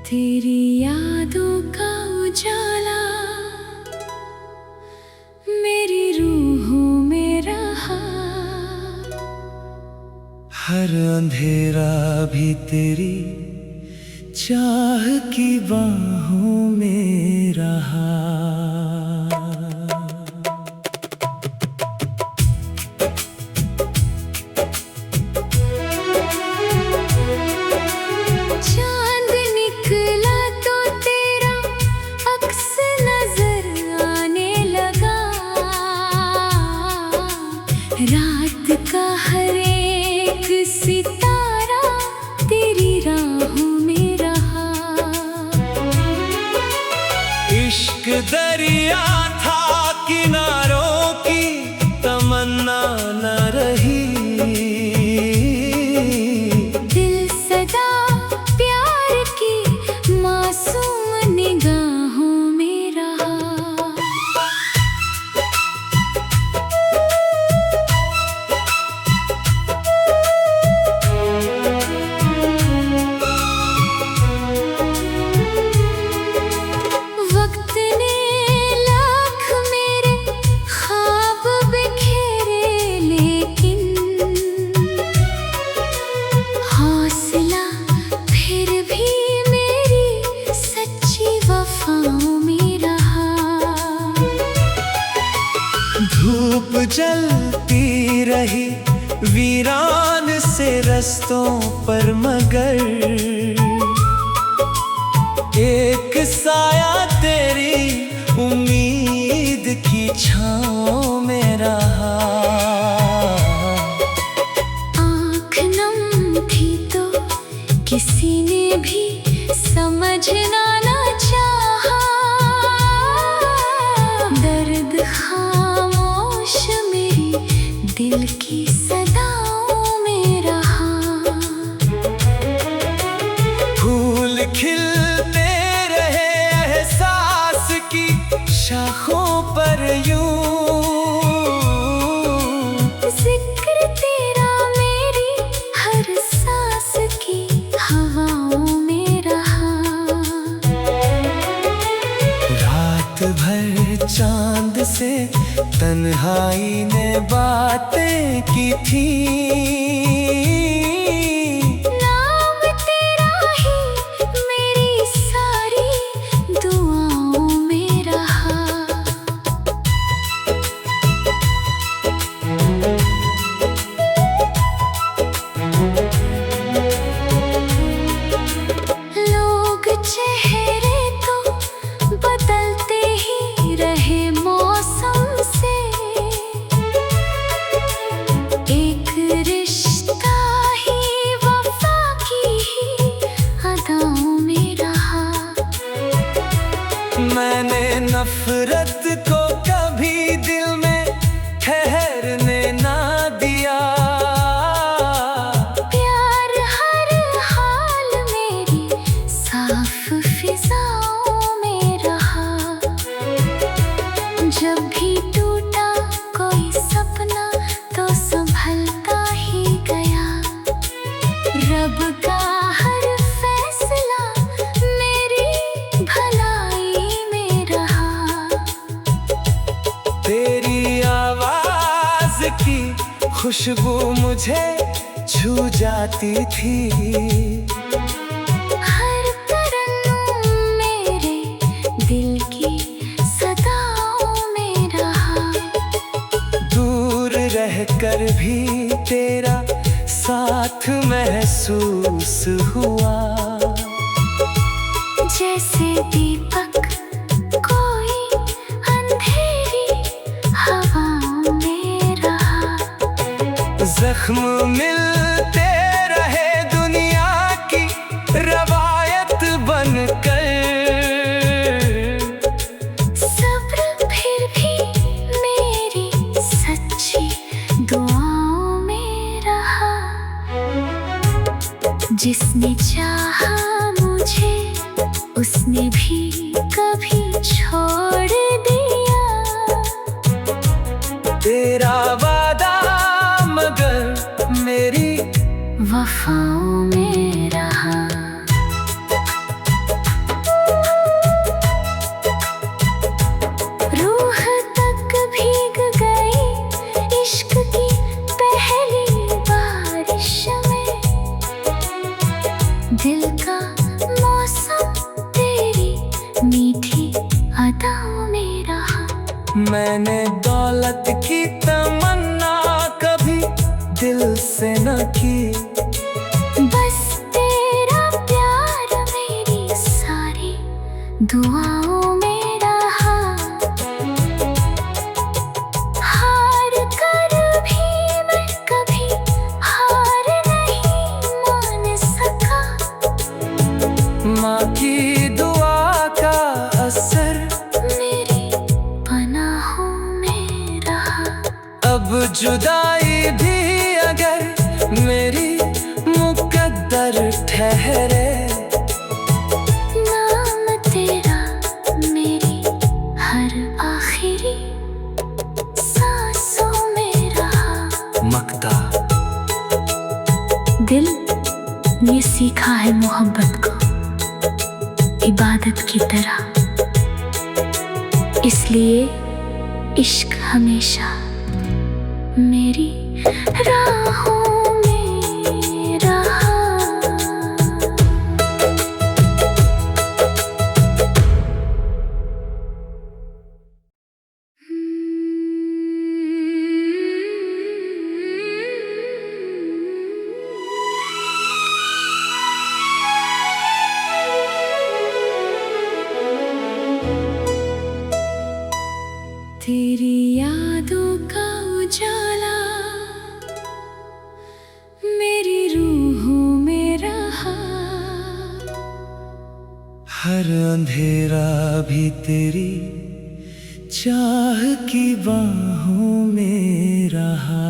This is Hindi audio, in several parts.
तेरी यादों का उजाला मेरी रूहों में रहा। हर अंधेरा भी तेरी चाह की बाहों में रहा। चांद निकला तो तेरा अक्स नजर आने लगा। रात का हर एक सितारा तेरी राहों में रहा। इश्क दरिया था किनारों की तमन्ना न रही। दिल सदा प्यार की मासूम निगाहों में रहा। वक्त ने लाख मेरे ख्वाब बिखेरे, लेकिन हौसला फिर भी मेरी सच्ची वफाओं में रहा। धूप जलती रही वीरान से रस्तों पर, मगर एक साया तेरी उम्मीद की छाँव में रहा। आँख नम थी तो किसी ने भी समझना न चाहा। दर्द खामोश मेरी दिल की सदाओं में रहा। फूल खिलते रहे एहसास की शाखों पर यूं। जिक्र तेरा मेरी हर सांस की हवाओं में रहा। रात भर चांद से तन्हाई ने बातें की थी। नाम तेरा ही मेरी सारी दुआओं में रहा। लोग चेहरे तो बदलते ही रहे मौसम से। एक रिश्ता ही वफा की ही अदाओं में रहा। मैंने नफरत को कभी दिल में ठहरने ना दिया। प्यार हर हाल मेरी साफ फिजाओं में रहा। जब भी टूटा कोई सपना तो संभलता ही गया। रब का हर फैसला मेरी भलाई में रहा। तेरी आवाज की खुशबू मुझे छू जाती थी। हर तरन्नुम मेरे दिल की सदाओं में रहा। दूर रहकर भी तेरा साथ महसूस हुआ। जैसे दीपक कोई अंधेरी हवाओं में रहा। जख्म मिलते रहे दुनिया की रवायत बनकर। सब्र फिर भी मेरी सच्ची दुआओं में रहा। जिसने चाहा मुझे उसने भी कभी छोड़ दिया। तेरा वादा मगर मेरी वफाओं में रहा। मैंने दौलत की तमन्ना कभी दिल से न की। बस तेरा प्यार मेरी सारी दुआओं में रहा। हार कर भी मैं कभी हार नहीं मान सका। माँ की दुआ का असर मेरी पनाहों में रहा। अब जुदाई भी अगर मेरी मुकद्दर ठहरे, नाम तेरा मेरी हर आखिरी सांसों में रहा। मक्ता। दिल ने सीखा है मोहब्बत को इबादत की तरह, इसलिए इश्क हमेशा मेरी राहों में रहा। तेरी यादों का उजाला मेरी रूहों में रहा। हर अंधेरा भी तेरी चाह की बाहों में रहा।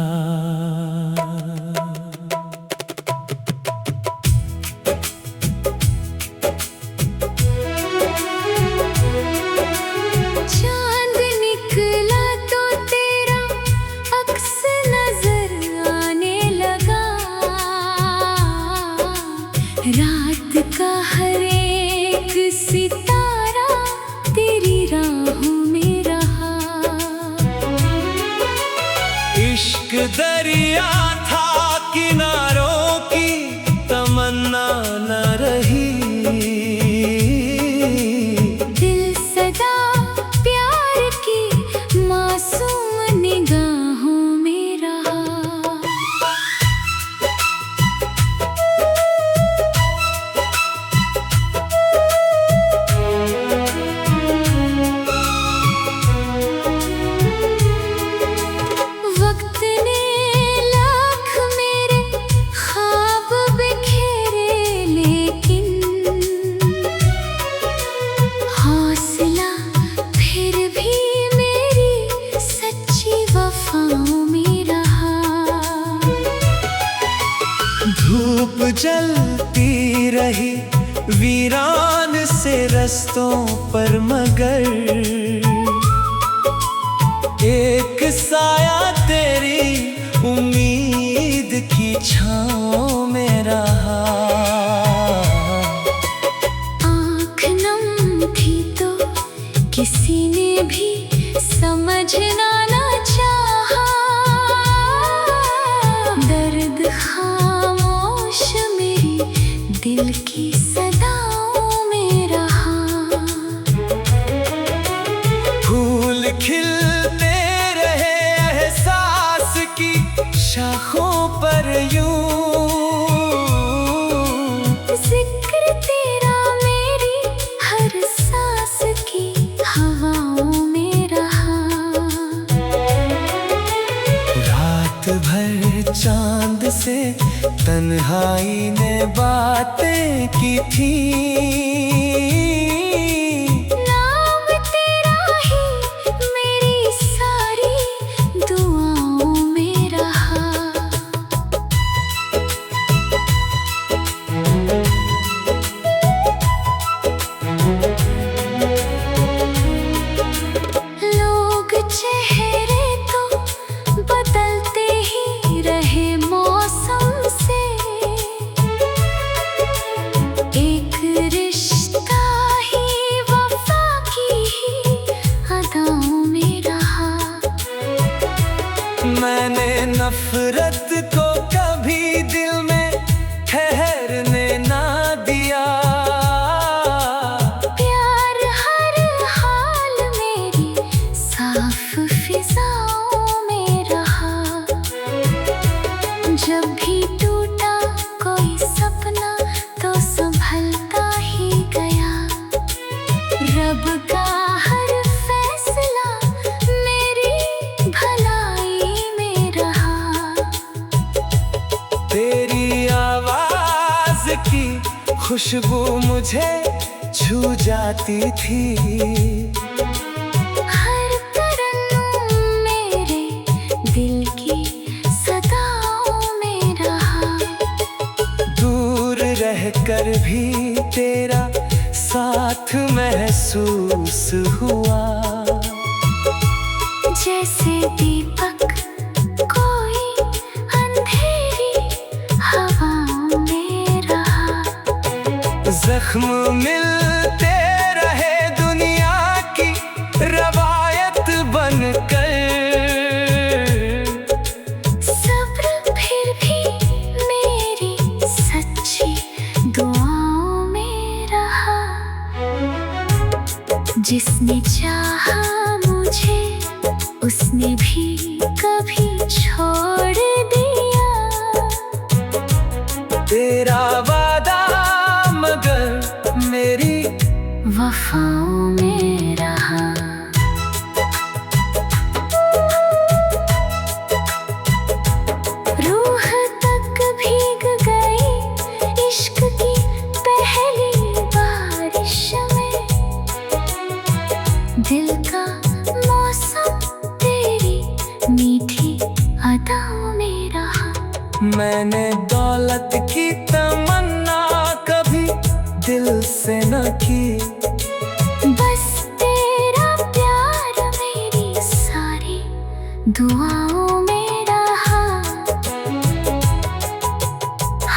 चांद निकला तो तेरा अक्स नजर आने लगा। रात का हर एक सितारा तेरी राहों में रहा। इश्क दरिया था किनारों की तमन्ना न रही। दिल सदा प्यार की मासूम निगाहों में रहा। वक्त ने लाख मेरे ख्वाब बिखेरे, लेकिन हौसला फिर भी मेरी सच्ची वफाओं में रहा। धूप जलती रही वीरान से रस्तों पर, मगर एक साया तेरी उम्मीद की छाँव में रहा। आँख नम थी तो किसी ने भी समझना न चाहा। दर्द खामोश मेरी दिल की सदाओं में रहा। फूल खिलते रहे एहसास की शाखों पर यूं। जिक्र तेरा मेरी हर सांस की हवाओं में रहा। रात भर चांद से तन्हाई ने बातें की थी। नाम तेरा ही मेरी सारी दुआओं में रहा। लोग चेहरे तो बदलते ही रहे मौसम से, एक खुशबू मुझे छू जाती थी। हर तरन्नुम मेरे दिल की सदाओं में रहा। दूर रहकर भी तेरा साथ महसूस हुआ। जैसे दीपक कोई अंधेरी हवाओं में रहा। जख्म मिलते रहे दुनिया की रवायत बनकर। सब्र फिर भी मेरी सच्ची दुआओं में रहा। जिसने चाहा मुझे उसने भी कभी छोड़ दिया। तेरा वादा मगर मेरी वफाओं में रहा। रूह तक भीग गई इश्क की पहली बारिश में। दिल का मौसम तेरी मीठी अदाओं में रहा। मैंने दौलत की तमन्ना कभी दिल से न की। बस तेरा प्यार मेरी सारी दुआओं में रहा।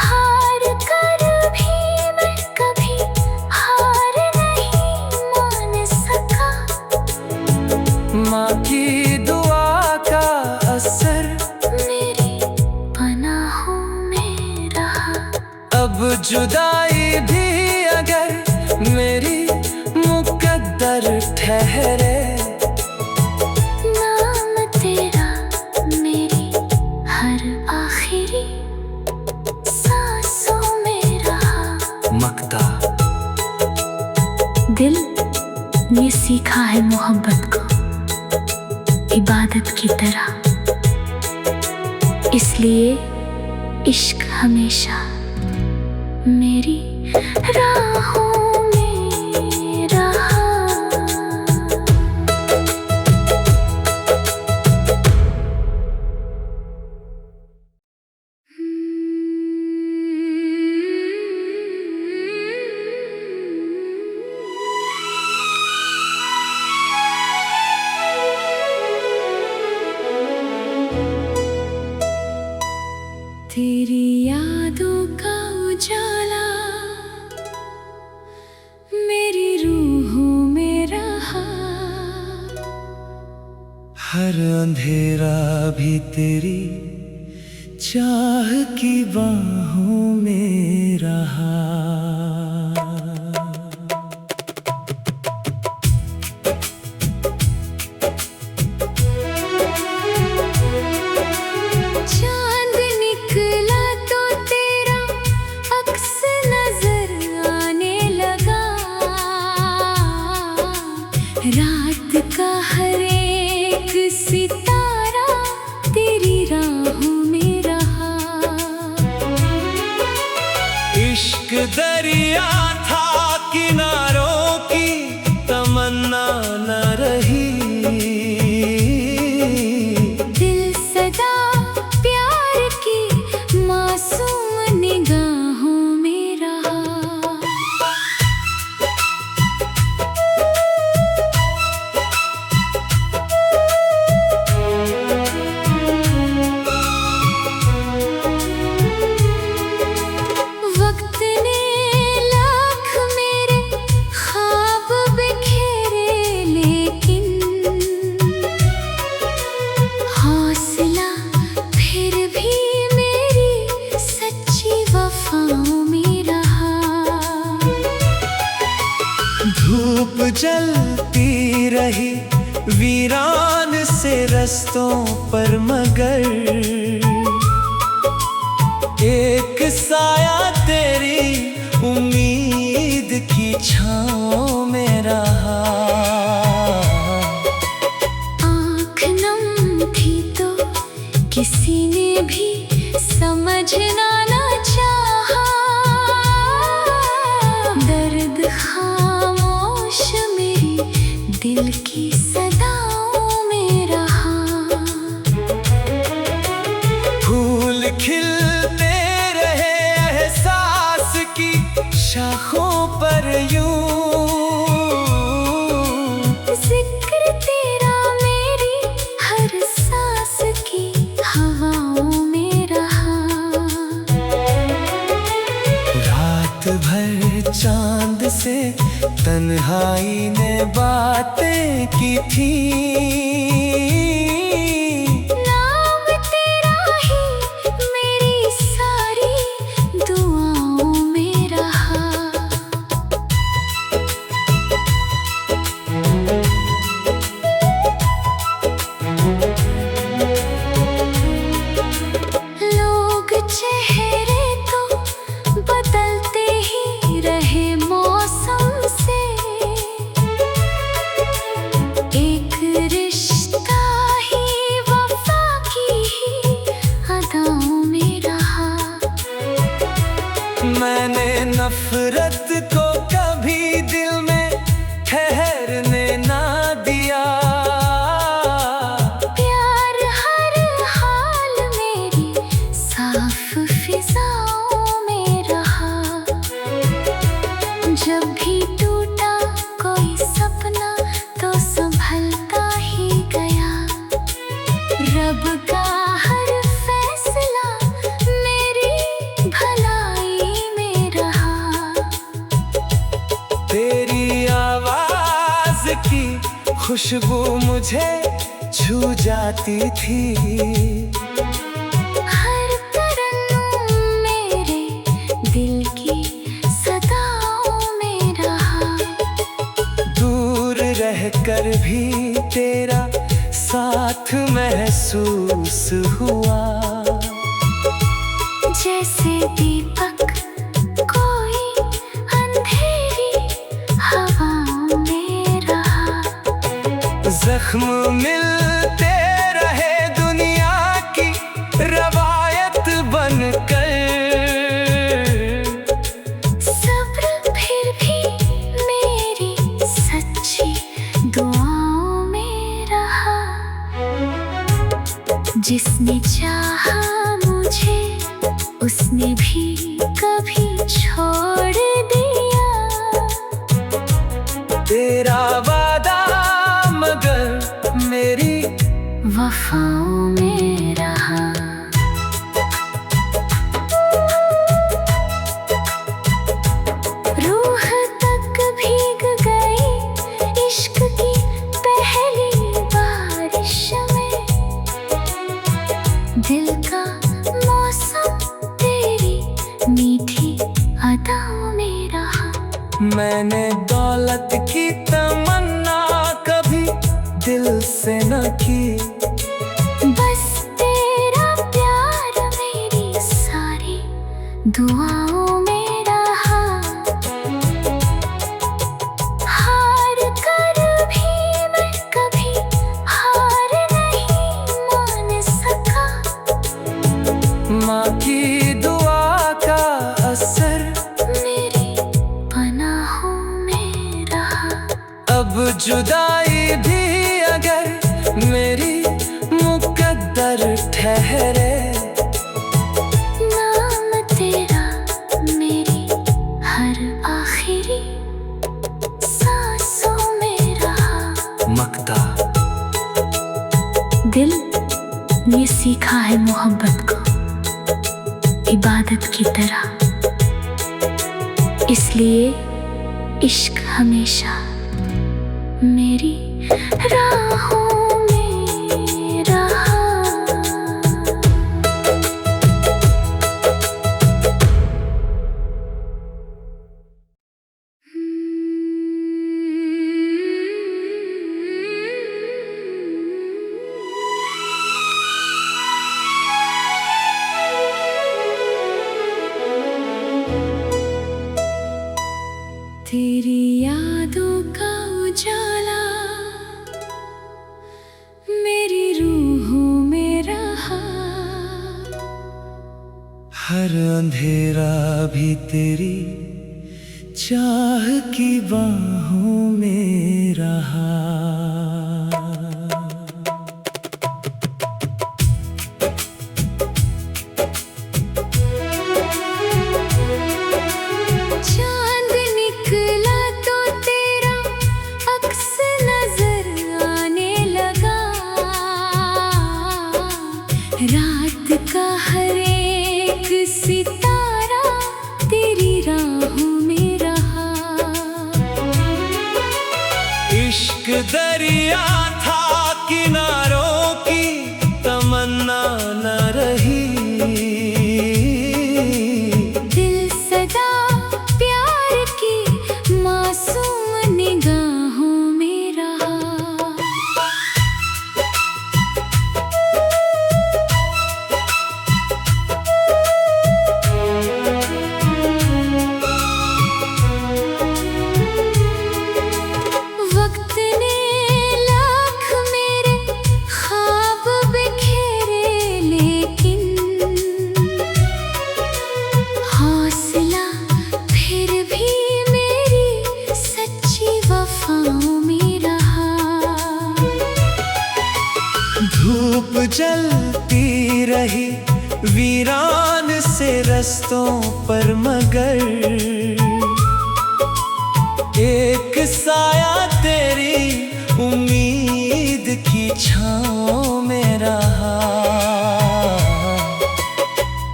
हार कर भी मैं कभी हार नहीं मान सका। माँ की दुआ का असर मेरी पनाहों में रहा। अब जुदाई भी अगर मेरी मुकद्दर ठहरे। नाम तेरा मेरी हर आखिरी सांसों में रहा। मक्ता दिल ने सीखा है मोहब्बत को इबादत की तरह। इसलिए इश्क हमेशा मेरी राहों में रहा। तेरी यादों का उजाला मेरी रूहों में रहा। हर अंधेरा भी तेरी चाह की बाहों में रहा। चांद निकला तो तेरा अक्स नजर आने लगा। रात का हर एक सितारा तेरी राहों में रहा। इश्क दरिया था किनारों की तमन्ना न रही। दिल सदा प्यार की मासूम निगाहों में रहा। वक्त ने लाख मेरे ख्वाब बिखेरे, लेकिन हौसला फिर भी मेरी सच्ची वफाओं में रहा। धूप जलती रही वीरान से रस्तों पर, मगर एक साया तेरी उम्मीद की छाँव में रहा। आँख नम थी तो किसी ने भी समझना न चाहा। दिल की सदाओं में रहा। फूल खिलते रहे एहसास की शाखों पर यूं, जिक्र तेरा मेरी हर सांस की हवाओं में रहा। रात भर चांद से तन्हाई ने बातें की थी, नाम तेरा ही मेरी सारी दुआओं में रहा। लोग चेहरे तो बदलते ही रहे मौसम से, एक रिश्ता ही वफा की ही अदाओं में रहा। मैंने नफरत को कभी दिल में ठहरने ना दिया, प्यार हर हाल मेरी साफ फिजाओं में रहा। जब भी टूटा कोई सपना तो संभलता ही गया, रब का हर फैसला मेरी भलाई में रहा। तेरी आवाज की खुशबू मुझे छू जाती थी, हर तरन्नुम मेरे दिल की सदाओं में रहा। दूर रहकर भी तेरा साथ महसूस हुआ, जैसे दीपक कोई अंधेरी हवाओं में रहा। जख्म मिलते रहे दुनिया की रवायत बनकर, सब्र फिर भी मेरी सच्ची दुआओं में रहा। जिसने चाहा मुझे उसने भी कभी छोड़ दिया, तेरा वादा मगर मेरी वफाओं में रहा। रूह तक भीग गई इश्क की पहली बारिश में, दिल का मौसम तेरी मीठी अदाओं में रहा। मैंने दौलत की तमन्ना कभी दिल से न की, बस तेरा प्यार मेरी सारी दुआओं में रहा। हार कर भी मैं कभी हार नहीं मान सका, माँ की दुआ का असर मेरी पनाहों में रहा। अब जुदाई भी अगर मेरी मुकद्दर ठहरे, नाम तेरा मेरी हर आखिरी सांसों में रहा। मक्ता दिल ने सीखा है मोहब्बत को इबादत की तरह, इसलिए इश्क हमेशा मेरी राहों में रहा। तेरी यादों का उजाला मेरी रूहों में रहा, हर अंधेरा भी तेरी चाह की बाहों में रहा। दरिया था, किनारों की तमन्ना न रही। दिल सदा प्यार की मासूम निगाहों में रहा। वक्त ने लाख मेरे ख्वाब बिखेरे, लेकिन हौसला फिर भी मेरी सच्ची वफाओं में रहा। धूप जलती रही वीरान से रस्तों पर, मगर एक साया तेरी उम्मीद की छाँव में रहा।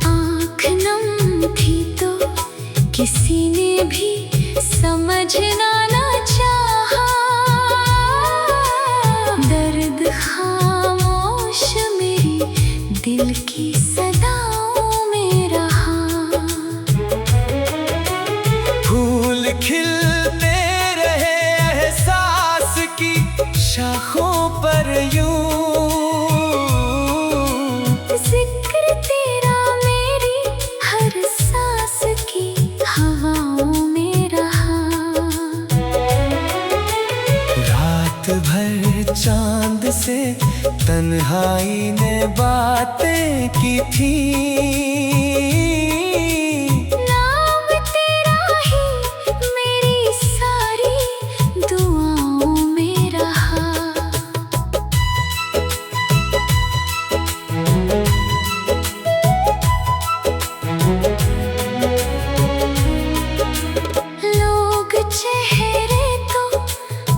आँख नम थी तो किसी ने भी समझना न चाहा। दर्द खामोश मेरी दिल की सदाओं में रहा। फूल खिलते रहे एहसास की शाखों पर यूं, जिक्र तेरा मेरी हर सांस की हवाओं में रहा। रात भर चांद से तन्हाई ने बातें की थी। नाम तेरा ही मेरी सारी दुआओं में रहा। लोग चेहरे तो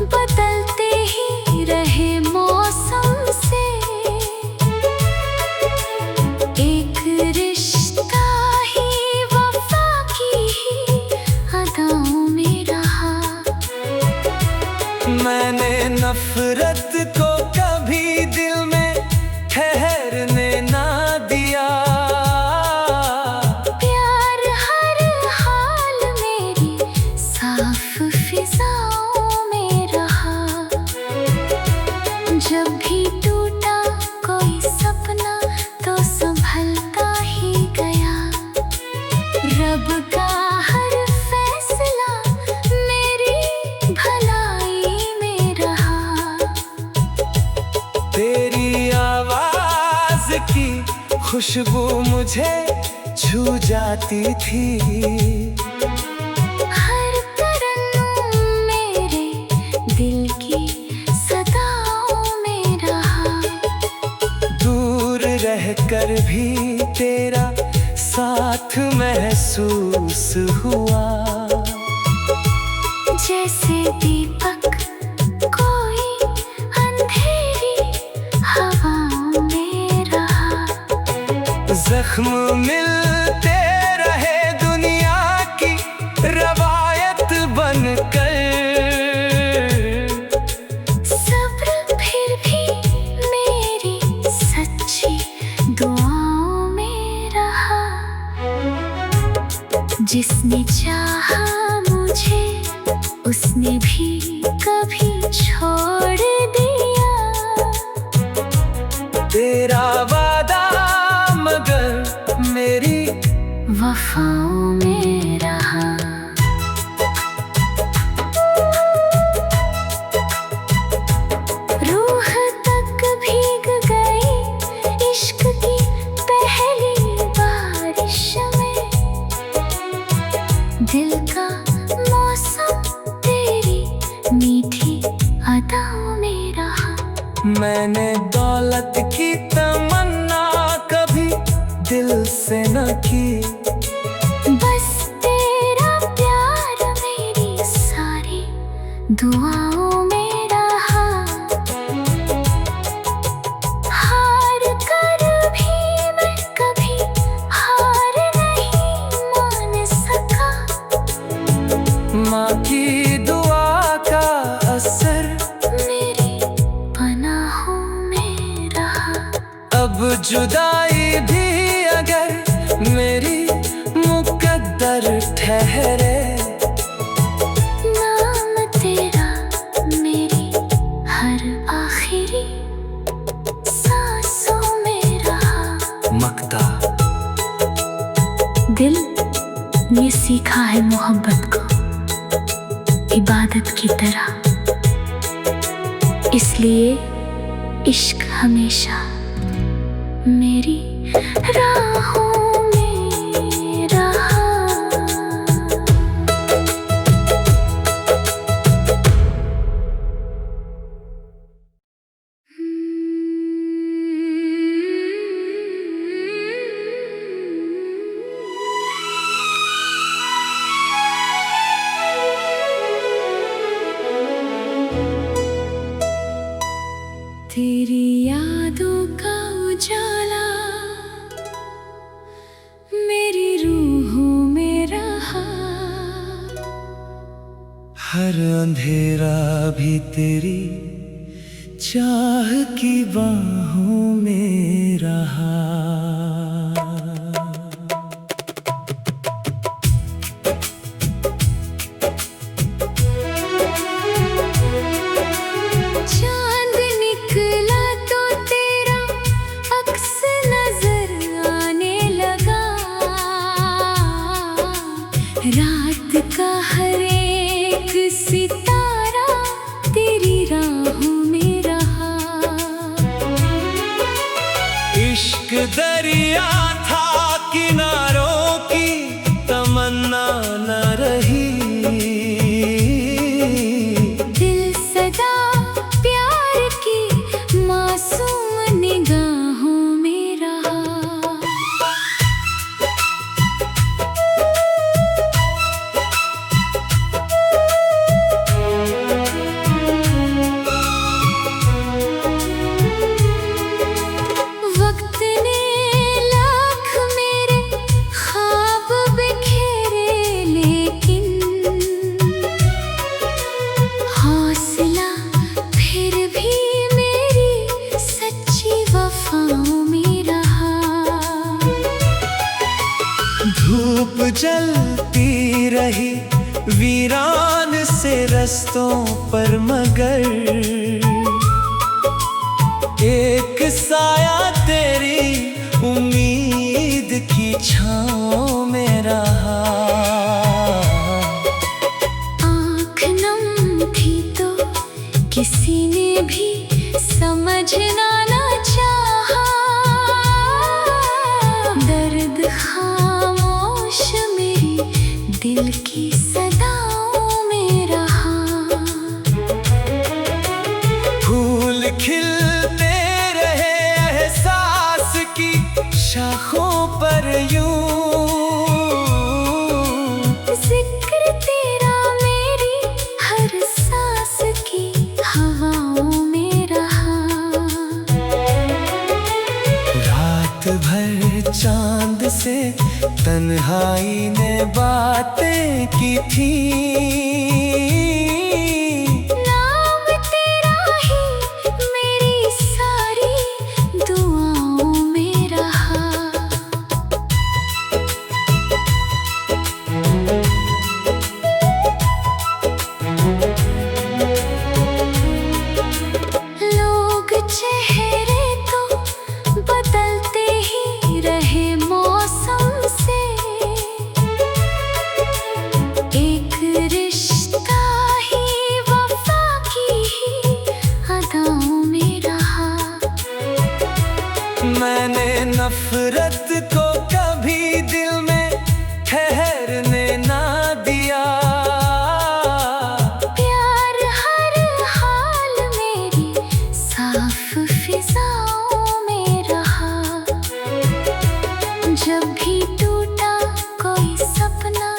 बदलते ही रहे मौसम से, एक रिश्ता ही वफा की ही अदाओं में रहा। मैंने नफरत को कभी दिल में ठहरने ना दिया। प्यार हर हाल मेरी साफ फिजाओं में रहा। जब भी टूटा कोई सपना तो संभलता ही गया। रब का हर फैसला मेरी भलाई में रहा। तेरी आवाज की खुशबू मुझे छू जाती थी। हर तरन्नुम मेरे दिल की सदाओं में रहा। दूर रहकर भी तेरा साथ महसूस हुआ। जैसे दीपक कोई अंधेरी हवाओं में रहा। जख्म मिलते रहे दुनिया की रवायत बनकर। सब्र फिर भी मेरी सच्ची दुआओं में रहा। जिसने चाहा मुझे उसने भी कभी छोड़ दिया। तेरा वादा मगर मेरी वफाओं में रहा। रूह तक भीग गई इश्क की पहली बारिश में। दिल का मौसम तेरी मीठी अदाओं में रहा। मैंने दौलत की तमन्ना कभी दिल से न की। बस तेरा प्यार मेरी सारी दुआओं में रहा। हार कर भी मैं कभी हार नहीं मान सका। माँ की दुआ का असर जुदाई भी अगर मेरी मुकद्दर ठहरे, नाम तेरा मेरी हर आखिरी सांसों में रहा। मक्ता दिल ने सीखा है मोहब्बत को इबादत की तरह, इसलिए इश्क हमेशा मेरी राहों में रहा। तेरी यादों का उजाला मेरी रूहों में रहा। हर अंधेरा भी तेरी चाह की बाहों में रहा। चांद निकला तो तेरा अक्स नजर आने लगा, रात का हर एक सितारा तेरी राहों में रहा। इश्क दरिया था किनारों की तमन्ना न रही, दिल सदा प्यार की मासूम निगाहों में रहा। वक्त ने लाख मेरे ख्वाब बिखेरे, लेकिन हौसला फिर भी मेरी सच्ची वफाओं में रहा। धूप जलती रही वीरान से रस्तों पर, मगर एक साया तेरी उम्मीद की छाँव में रहा। आँख नम थी तो किसी ने भी समझना न चाहा, दर्द खामोश मेरी दिल की सदाओं में रहा। फूल खिलते रहे एहसास की शाखों पर यूं, जिक्र तेरा मेरी हर सांस की हवाओं में रहा। रात भर चांद से तन्हाई ने बातें की थी, नाम तेरा ही मेरी सारी दुआओं में रहा। लोग चेहरे तो बदलते ही रहे मौसम से, एक रिश्ता ही वफा की ही अदाओं में रहा। मैंने नफरत को कभी दिल में ठहरने ना दिया, प्यार हर हाल मेरी साफ फिजाओं में रहा। जब भी टूटा कोई सपना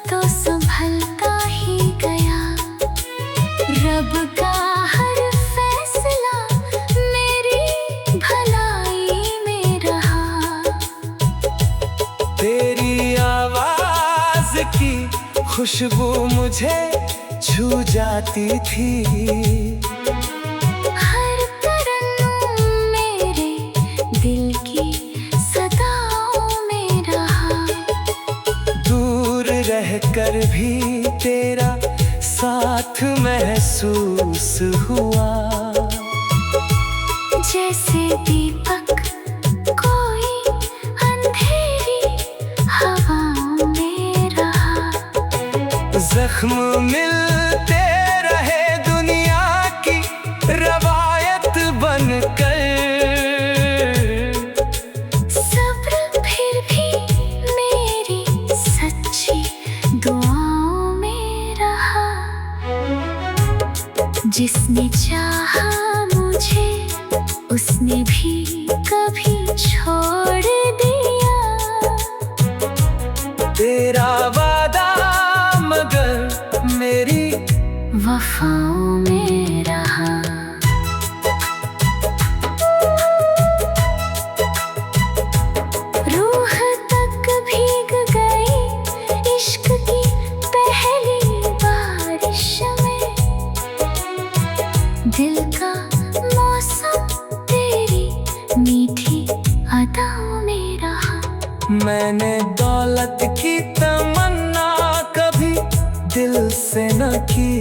तो संभलता ही गया, रब का हर फैसला मेरी भलाई में रहा। तेरी आवाज की खुशबू मुझे छू जाती थी, हर तरन्नुम मेरे दिल की कर भी तेरा साथ महसूस हुआ। जैसे दीपक कोई अंधेरी हवाओं में रहा। जख्म मिलते रहे दुनिया की रवायत बनकर। सब्र फिर भी मेरी सच्ची दुआओं में रहा। जिसने चाहा मुझे उसने भी कभी छोड़ दिया। तेरा वादा मगर मेरी वफाओं में रहा। रूह तक भीग गई इश्क की पहली बारिश में। दिल का मौसम तेरी मीठी अदाओं में रहा। मैंने दौलत की तमन्ना कभी दिल से न की।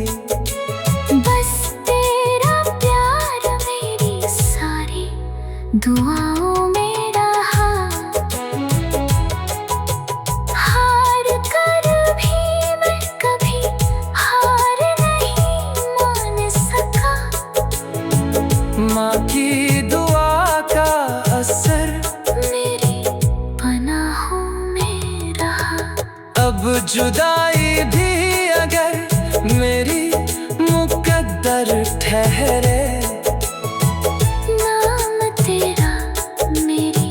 बस तेरा प्यार मेरी सारी दुआओं में रहा। हार कर भी मैं कभी हार नहीं मान सका। माँ की दुआ का असर मेरी पनाहों में रहा। अब जुदाई भी अगर मेरी मुकद्दर ठहरे। नाम तेरा मेरी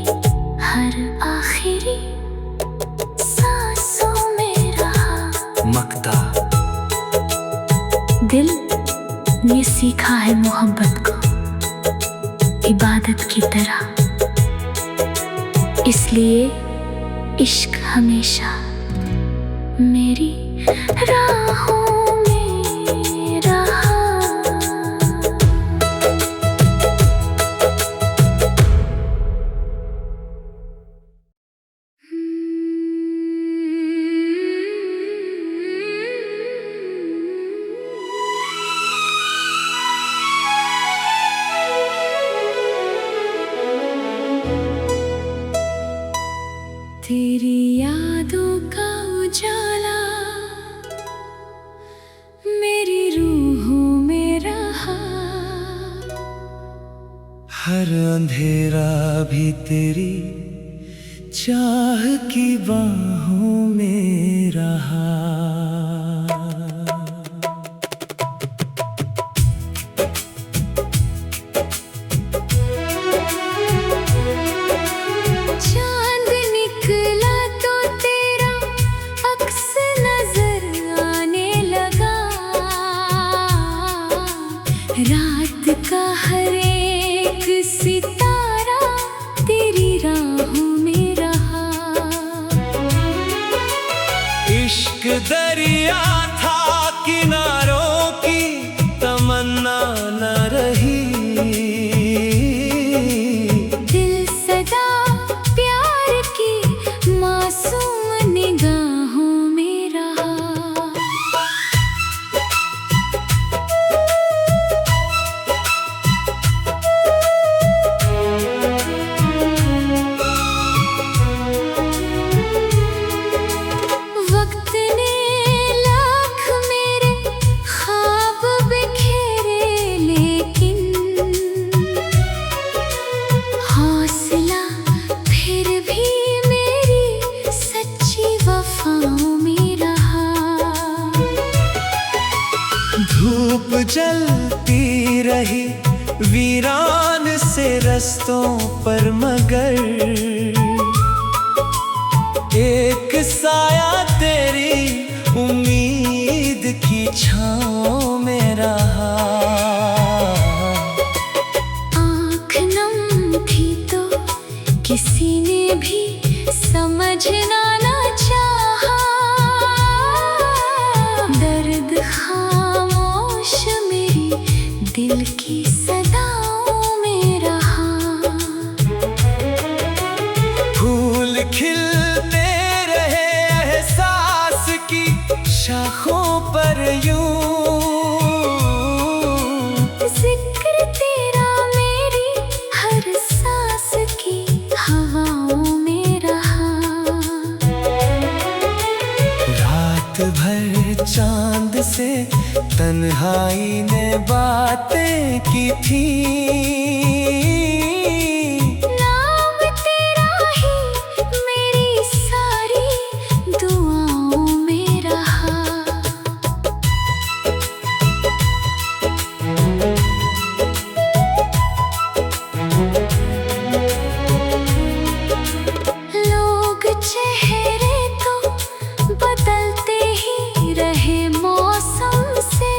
हर आखिरी सांसों में रहा। मक्ता दिल ने सीखा है मोहब्बत को इबादत की तरह। इसलिए इश्क हमेशा मेरी राहों में रहा। तेरी यादों का उजाला मेरी रूहों में रहा। हर अंधेरा भी तेरी चाह की बाहों में रहा। चांद निकला तो तेरा अक्स नजर आने लगा। रात का हर एक सितारा तेरी राहों में रहा। इश्क दरिया था किनारों की तमन्ना न रही। दिल सदा प्यार की मासूम निगाहों में रहा। वक्त ने लाख मेरे ख्वाब बिखेरे लेकिन हौसला फिर भी मेरी सच्ची वफाओं में रहा। धूप जलती रही वीरान से रस्तों पर मगर एक साया तेरी उम्मीद की छाँव में रहा। आँख नम थी तो किसी ने भी समझना न चाहा। दर्द खामोश मेरी दिल की सदाओं में रहा। फूल खिलते रहे एहसास की तन्हाई ने बातें की थी। नाम तेरा ही मेरी सारी दुआओं में रहा। लोग चेहरे तो बदलते ही रहे मौसम से,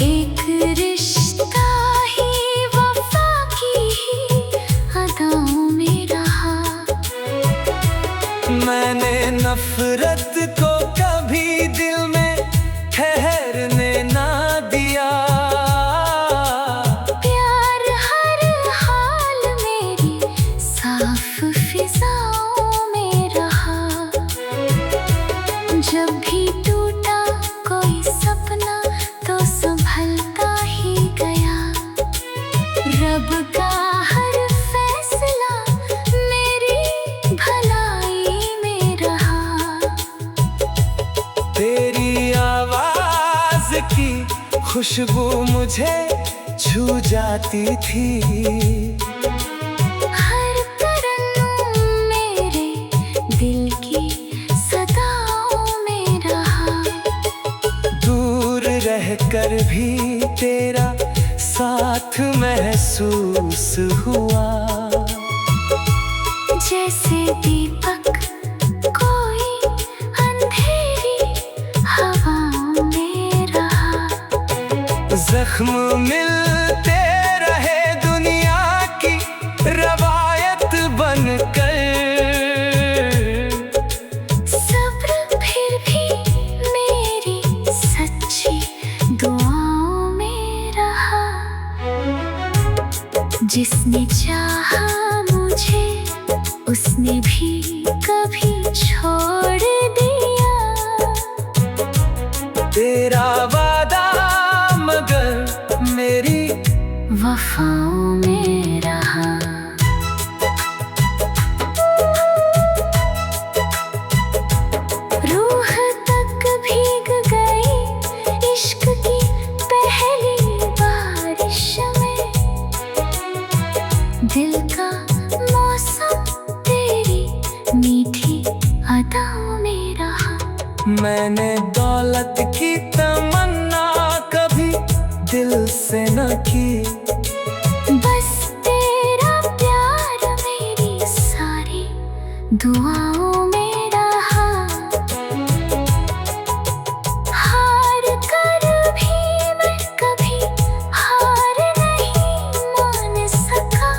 एक रिश्ता ही वफा की ही अदाओं में रहा। मैंने नफरत को कभी दिल में ठहरने ना दिया। प्यार हर हाल मेरी साफ फिजाओं में रहा। जब भी टूटा कोई सपना तो संभलता ही गया। रब का हर फैसला मेरी भलाई में रहा। तेरी आवाज की खुशबू मुझे छू जाती थी। हर तरन्नुम मेरे दिल की सदाओं में रहा। दूर रहकर भी तेरा साथ महसूस हुआ। जैसे दीपक कोई अंधेरी हवाओं में रहा। जख्म मिलते रहे दुनिया की रवायत बनकर। सब्र फिर भी मेरी सच्ची दुआओं में रहा। जिसने चाहा मुझे उसने भी कभी छोड़ दिया। तेरा वादा मगर मेरी वफाओं में रहा। रूह तक भीग गई इश्क की पहली बारिश में। दिल का मौसम तेरी मीठी अदाओं में रहा। मैंने दौलत की तमन्ना कभी दिल से न की। बस तेरा प्यार मेरी सारी दुआओं में रहा। हार कर भी मैं कभी हार नहीं मान सका।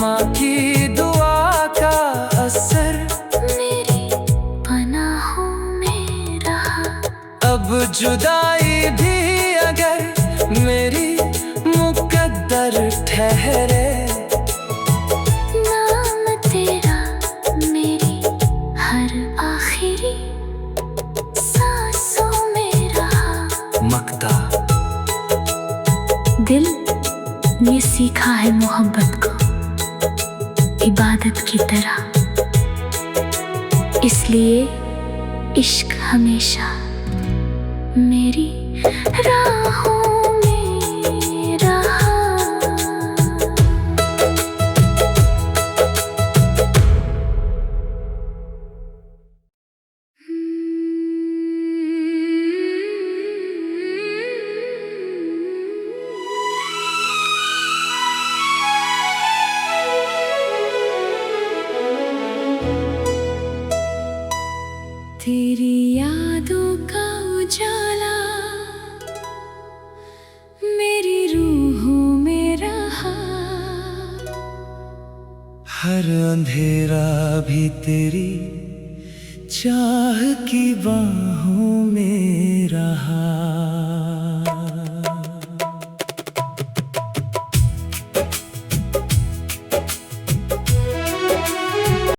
माँ की दुआ का असर मेरी पनाहों में रहा। अब जुदाई भी अगर मेरी मुकद्दर ठहरे। नाम तेरा मेरी हर आखिरी सांसों में रहा। मक्ता दिल ने सीखा है मोहब्बत को इबादत की तरह। इसलिए इश्क हमेशा मेरी राहों में रहा। तेरी यादों का उजाला मेरी रूहों में रहा। हर अंधेरा भी तेरी चाह की बाहों में